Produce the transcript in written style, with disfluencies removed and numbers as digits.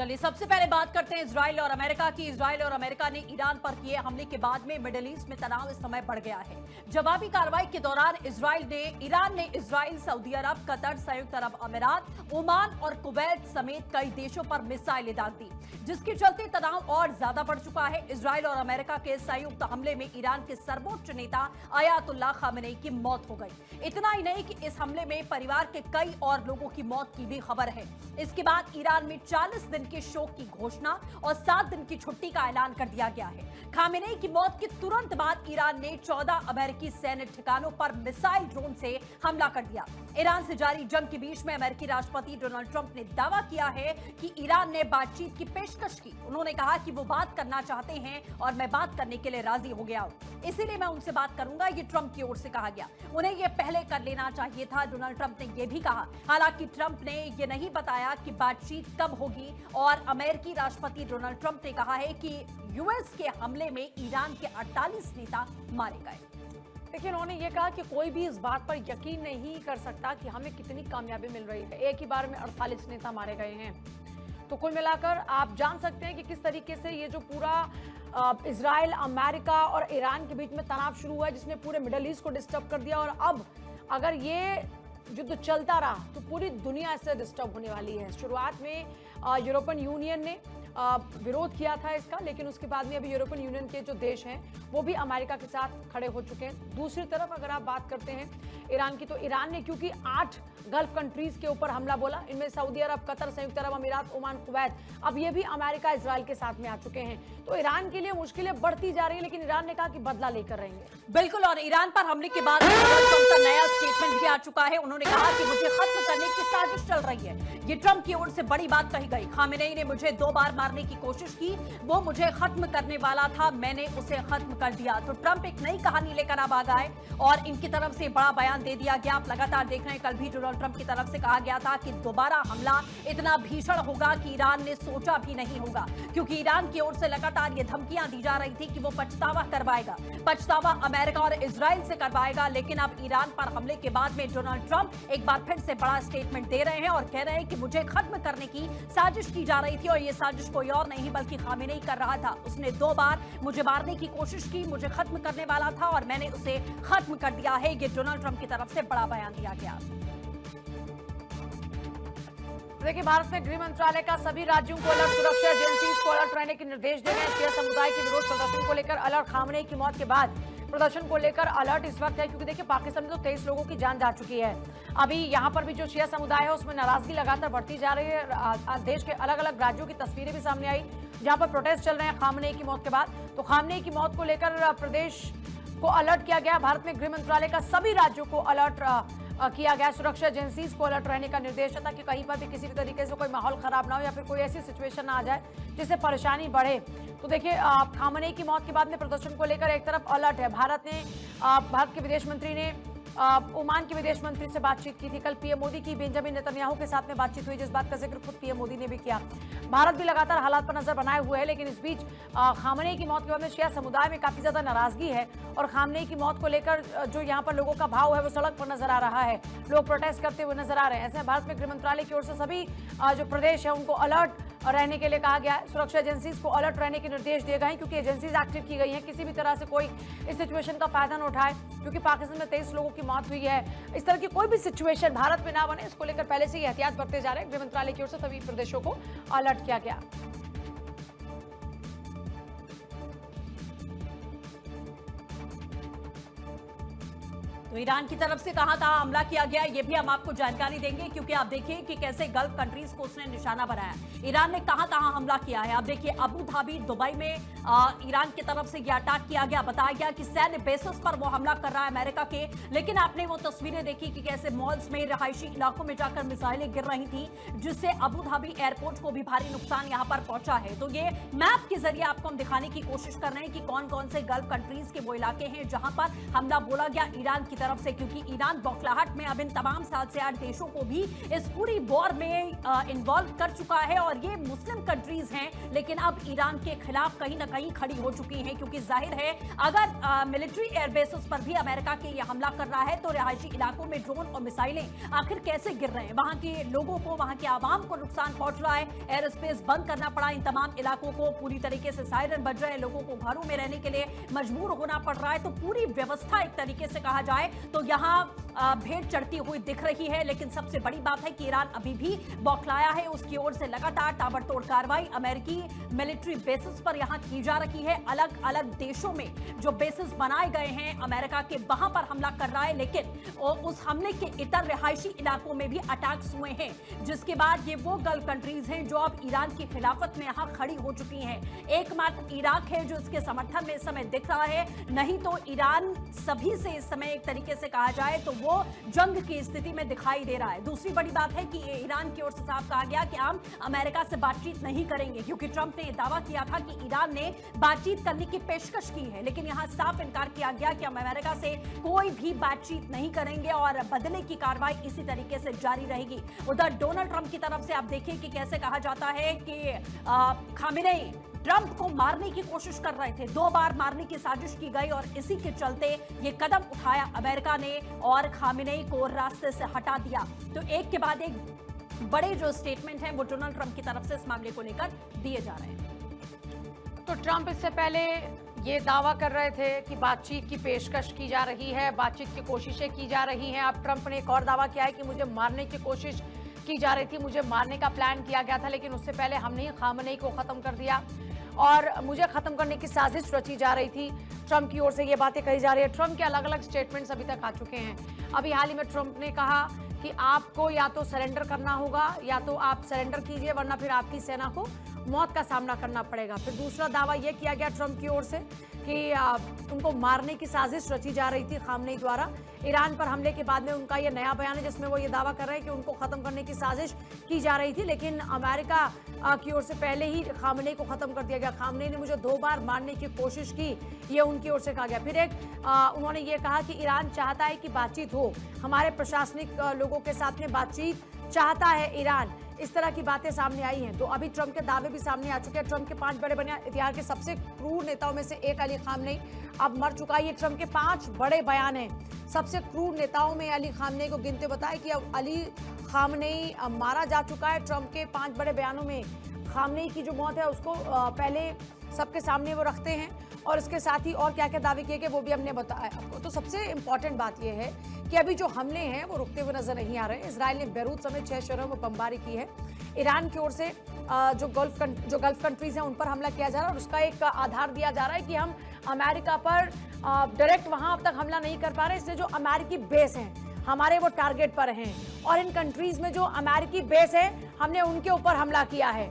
चलिए सबसे पहले बात करते हैं इजराइल और अमेरिका की। इजराइल और अमेरिका ने ईरान पर किए हमले के बाद में मिडिल ईस्ट में तनाव इस समय बढ़ गया है। जवाबी कार्रवाई के दौरान ईरान ने इजराइल, सऊदी अरब, कतर, संयुक्त अरब अमीरात, ओमान और कुवैत समेत कई देशों पर मिसाइलें दाग दी, जिसके चलते तनाव और ज्यादा बढ़ चुका है। इजराइल और अमेरिका के संयुक्त हमले में ईरान के सर्वोच्च नेता अयातुल्लाह खामेनी की मौत हो गई। इतना ही नहीं कि इस हमले में परिवार के कई और लोगों की मौत की भी खबर है। इसके बाद ईरान में 40 दिन के शोक की घोषणा और 7 दिन की छुट्टी का ऐलान कर दिया गया है। खामेनी की मौत के तुरंत बाद ईरान ने 14 अमेरिकी सैन्य ठिकानों पर मिसाइल ड्रोन से हमला कर दिया। ईरान से जारी जंग के बीच में अमेरिकी राष्ट्रपति डोनाल्ड ट्रंप ने दावा किया है कि ईरान ने बातचीत की पेशकश की। उन्होंने कहा कि वो बात करना चाहते हैं और मैं बात करने के लिए राजी हो गया हूं, इसीलिए मैं उनसे बात करूंगा, ये ट्रंप की ओर से कहा गया। उन्हें ये पहले कर लेना चाहिए था, डोनाल्ड ट्रंप ने यह भी कहा। हालांकि ट्रंप ने यह नहीं बताया कि बातचीत कब होगी और अमेरिकी राष्ट्रपति डोनाल्ड ट्रंप ने कहा है कि यूएस के हमले में ईरान के 48 नेता मारे गए। देखिए, उन्होंने ये कहा कि कोई भी इस बात पर यकीन नहीं कर सकता कि हमें कितनी कामयाबी मिल रही है। एक ही बार में 48 नेता मारे गए हैं। तो कुल मिलाकर आप जान सकते हैं कि किस तरीके से ये जो पूरा इजराइल, अमेरिका और ईरान के बीच में तनाव शुरू हुआ है, जिसने पूरे मिडिल ईस्ट को डिस्टर्ब कर दिया। और अब अगर ये युद्ध चलता रहा तो पूरी दुनिया इससे डिस्टर्ब होने वाली है। शुरुआत में यूरोपियन यूनियन ने विरोध किया था इसका, लेकिन उसके बाद में अभी यूरोपियन यूनियन के जो देश हैं वो भी अमेरिका के साथ खड़े हो चुके हैं। दूसरी तरफ अगर आप बात करते हैं ईरान की, तो ईरान ने क्योंकि 8 गल्फ कंट्रीज के ऊपर हमला बोला, इनमें सऊदी अरब, कतर, संयुक्त अरब अमीरात, ओमान, कुवैत, अब ये भी अमेरिका, इजराइल के साथ में आ चुके हैं। तो ईरान के लिए मुश्किलें बढ़ती जा रही है, लेकिन ईरान ने कहा कि बदला लेकर रहेंगे। बिल्कुल, और ईरान पर हमले के बाद ट्रंप का नया स्टेटमेंट भी आ चुका है। उन्होंने कहा कि मुझे खत्म करने की साजिश चल रही है। ये ट्रंप की ओर से बड़ी बात कही गई। खामेनी ने मुझे 2 बार मारने की कोशिश की, वो मुझे खत्म करने वाला था, मैंने उसे खत्म कर दिया। तो ट्रंप एक नई कहानी लेकर अब आ गए और इनकी तरफ से बड़ा बयान दे दिया गया। आप लगातार देख रहे हैं, कल भी डोनाल्ड ट्रंप की तरफ से कहा गया था कि दोबारा हमला इतना भीषण होगा कि ईरान ने सोचा भी नहीं होगा, क्योंकि ईरान की ओर से लगातार ये धमकियां दी जा रही थी कि वो पछतावा करवाएगा, पछतावा अमेरिका और इजराइल से करवाएगा। लेकिन अब ईरान पर हमले के बाद में डोनाल्ड ट्रंप एक बार फिर से बड़ा स्टेटमेंट दे रहे हैं और कह रहे हैं कि मुझे खत्म करने की साजिश की जा रही थी और ये साजिश कोई और नहीं बल्कि खामेनी कर रहा था। उसने 2 बार मुझे मारने की कोशिश की, मुझे खत्म करने वाला था और मैंने उसे खत्म कर दिया है। ये डोनाल्ड ट्रंप की तरफ से बड़ा बयान दिया गया। देखिए, भारत में गृह मंत्रालय का सभी राज्यों को अलर्ट, सुरक्षा एजेंसीज को अलर्ट रहने के निर्देश दिए गए। शिया समुदाय के विरोध प्रदर्शन को लेकर अलर्ट, खामेनी की मौत के बाद प्रदर्शन को लेकर अलर्ट इस वक्त है, क्योंकि देखिए पाकिस्तान में तो 23 लोगों की जान जा चुकी है। अभी यहाँ पर भी जो शिया समुदाय है उसमें नाराजगी लगातार बढ़ती जा रही है। देश के अलग अलग राज्यों की तस्वीरें भी सामने आई जहाँ पर प्रोटेस्ट चल रहे हैं खामेनी की मौत के बाद। तो खामेनी की मौत को लेकर प्रदेश को अलर्ट किया गया। भारत में गृह मंत्रालय का सभी राज्यों को अलर्ट किया गया। सुरक्षा एजेंसीज को अलर्ट रहने का निर्देश है, ताकि कहीं पर भी किसी भी तरीके से कोई माहौल खराब ना हो या फिर कोई ऐसी सिचुएशन ना आ जाए जिससे परेशानी बढ़े। तो देखिए, खामेनी की मौत के बाद में प्रदर्शन को लेकर एक तरफ अलर्ट है। भारत के विदेश मंत्री ने ओमान के विदेश मंत्री से बातचीत की थी। कल पीएम मोदी की बेंजामिन नेतन्याहू के साथ में बातचीत हुई, जिस बात का जिक्र खुद पीएम मोदी ने भी किया। भारत भी लगातार हालात पर नजर बनाए हुए है, लेकिन इस बीच खामेनी की मौत के बाद में शिया समुदाय में काफी ज्यादा नाराजगी है और खामेनी की मौत को लेकर जो यहाँ पर लोगों का भाव है वो सड़क पर नजर आ रहा है। लोग प्रोटेस्ट करते हुए नजर आ रहे हैं। ऐसे भारत में गृह मंत्रालय की ओर से सभी जो प्रदेश है उनको अलर्ट रहने के लिए कहा गया है। सुरक्षा एजेंसीज को अलर्ट रहने के निर्देश दिए गए हैं, क्योंकि एजेंसीज एक्टिव की गई हैं। किसी भी तरह से कोई इस सिचुएशन का फायदा न उठाए, क्योंकि पाकिस्तान में 23 लोगों की मौत हुई है। इस तरह की कोई भी सिचुएशन भारत में ना बने, इसको लेकर पहले से ही एहतियात बरते जा रहे हैं। गृह मंत्रालय की ओर से सभी प्रदेशों को अलर्ट किया गया। तो ईरान की तरफ से कहां कहां हमला किया गया, ये भी हम आपको जानकारी देंगे, क्योंकि आप देखिए कि कैसे गल्फ कंट्रीज को उसने निशाना बनाया। ईरान ने कहां कहां हमला किया है। आप देखिए, अबू धाबी, दुबई में ईरान की तरफ से यह अटैक किया गया। बताया गया कि सैन्य बेसिस पर वो हमला कर रहा है अमेरिका के। लेकिन आपने वो तस्वीरें देखी कि कैसे मॉल्स में, रहायशी इलाकों में जाकर मिसाइलें गिर रही थी, जिससे अबू धाबी एयरपोर्ट को भी भारी नुकसान यहां पर पहुंचा है। तो ये मैप के जरिए आपको हम दिखाने की कोशिश कर रहे हैं कि कौन कौन से गल्फ कंट्रीज के वो इलाके हैं जहां पर हमला बोला गया ईरान की तरफ से, क्योंकि ईरान बौखलाहट में अब इन तमाम 7 से 8 देशों को भी इस पूरी वॉर में इन्वॉल्व कर चुका है। और ये मुस्लिम कंट्रीज हैं, लेकिन अब ईरान के खिलाफ कहीं ना कहीं खड़ी हो चुकी हैं, क्योंकि जाहिर है अगर मिलिट्री एयरबेसेस पर भी अमेरिका के ये हमला कर रहा है तो रिहायशी इलाकों में ड्रोन और मिसाइलें आखिर कैसे गिर रहे हैं, वहां के लोगों को, वहां के आवाम को नुकसान पहुंच रहा है। एयर स्पेस बंद करना पड़ा इन तमाम इलाकों को, पूरी तरीके से सायरन बज रहे हैं, लोगों को घरों में रहने के लिए मजबूर होना पड़ रहा है। तो पूरी व्यवस्था एक तरीके से कहा जाए तो यहां भेंट चढ़ती हुई दिख रही है। लेकिन सबसे बड़ी बात है कि ईरान अभी भी बौखलाया है, उसकी ओर से लगातार ताबड़तोड़ कार्रवाई अमेरिकी मिलिट्री बेसिस पर यहां की जा रही है। अलग अलग देशों में जो बेसिस बनाए गए हैं अमेरिका के, वहां पर हमला कर रहा है। लेकिन उस हमले के इतर रिहायशी इलाकों में भी अटैक्स हुए हैं, जिसके बाद ये वो गल्फ कंट्रीज हैं जो अब ईरान की खिलाफत में यहां खड़ी हो चुकी हैं। एकमात्र इराक है जो इसके समर्थन में इस समय दिख रहा है, नहीं तो ईरान सभी से इस समय एक तरीके से कहा जाए तो वो जंग की स्थिति में दिखाई दे रहा है। दूसरी बड़ी बात है कि ईरान की ओर से साफ कहा गया कि हम अमेरिका से बातचीत नहीं करेंगे, क्योंकि ट्रंप ने दावा किया था कि ईरान ने बातचीत करने की पेशकश की है, लेकिन यहां साफ इनकार किया गया कि हम अमेरिका से कोई भी बातचीत नहीं करेंगे और बदले की कार्रवाई इसी तरीके से जारी रहेगी। उधर डोनाल्ड ट्रंप की तरफ से आप देखिए कि कैसे कहा जाता है कि खामेनेई ट्रंप को मारने की कोशिश कर रहे थे, 2 बार मारने की साजिश की गई और इसी के चलते ये कदम उठाया अमेरिका ने और खामेनेई को रास्ते से हटा दिया। तो एक के बाद एक बड़े जो स्टेटमेंट हैं वो डोनाल्ड ट्रंप की तरफ से इस मामले को लेकर दिए जा रहे हैं। तो ट्रंप इससे पहले ये दावा कर रहे थे कि बातचीत की पेशकश की जा रही है, बातचीत की कोशिशें की जा रही हैं। अब ट्रंप ने एक और दावा किया है कि मुझे मारने की कोशिश की जा रही थी, मुझे मारने का प्लान किया गया था, लेकिन उससे पहले हमने ही खामेनेई को खत्म कर दिया और मुझे खत्म करने की साजिश रची जा रही थी। ट्रंप की ओर से ये बातें कही जा रही है। ट्रंप के अलग अलग स्टेटमेंट्स अभी तक आ चुके हैं। अभी हाल ही में ट्रंप ने कहा कि आपको या तो सरेंडर करना होगा या तो आप सरेंडर कीजिए, वरना फिर आपकी सेना को मौत का सामना करना पड़ेगा। फिर दूसरा दावा यह किया गया ट्रंप की ओर से कि उनको मारने की साजिश रची जा रही थी खामेनेई द्वारा। ईरान पर हमले के बाद में उनका यह नया बयान है जिसमें वो ये दावा कर रहे हैं कि उनको खत्म करने की साजिश की जा रही थी, लेकिन अमेरिका की ओर से पहले ही खामेनेई को खत्म कर दिया गया। खामेनेई ने मुझे 2 बार मारने की कोशिश की, ये उनकी ओर से कहा गया। फिर एक उन्होंने ये कहा कि ईरान चाहता है कि बातचीत हो, हमारे प्रशासनिक लोगों के साथ में बातचीत चाहता है ईरान। इस तरह की बातें सामने आई हैं। तो अभी ट्रंप के दावे भी सामने आ चुके हैं। ट्रंप के 5 बड़े बयान, इतिहास के सबसे क्रूर नेताओं में से एक अली खामेनेई अब मर चुका है। ये ट्रंप के 5 बड़े बयान हैं। सबसे क्रूर नेताओं में अली खामेनेई को गिनते बताया कि अब अली खामेनेई मारा जा चुका है। ट्रंप के 5 बड़े बयानों में खामेनेई की जो मौत है उसको पहले सबके सामने वो रखते हैं और इसके साथ ही और क्या क्या दावे किए गए वो भी हमने बताया आपको। तो सबसे इंपॉर्टेंट बात यह है कि अभी जो हमले हैं वो रुकते हुए नजर नहीं आ रहे। इजराइल ने बेरूत समेत 6 शहरों में बमबारी की है। ईरान की ओर से जो गल्फ कंट्रीज हैं उन पर हमला किया जा रहा है और उसका एक आधार दिया जा रहा है कि हम अमेरिका पर डायरेक्ट वहां अब तक हमला नहीं कर पा रहे, इसलिए जो अमेरिकी बेस हैं हमारे वो टारगेट पर हैं और इन कंट्रीज में जो अमेरिकी बेस है हमने उनके ऊपर हमला किया है।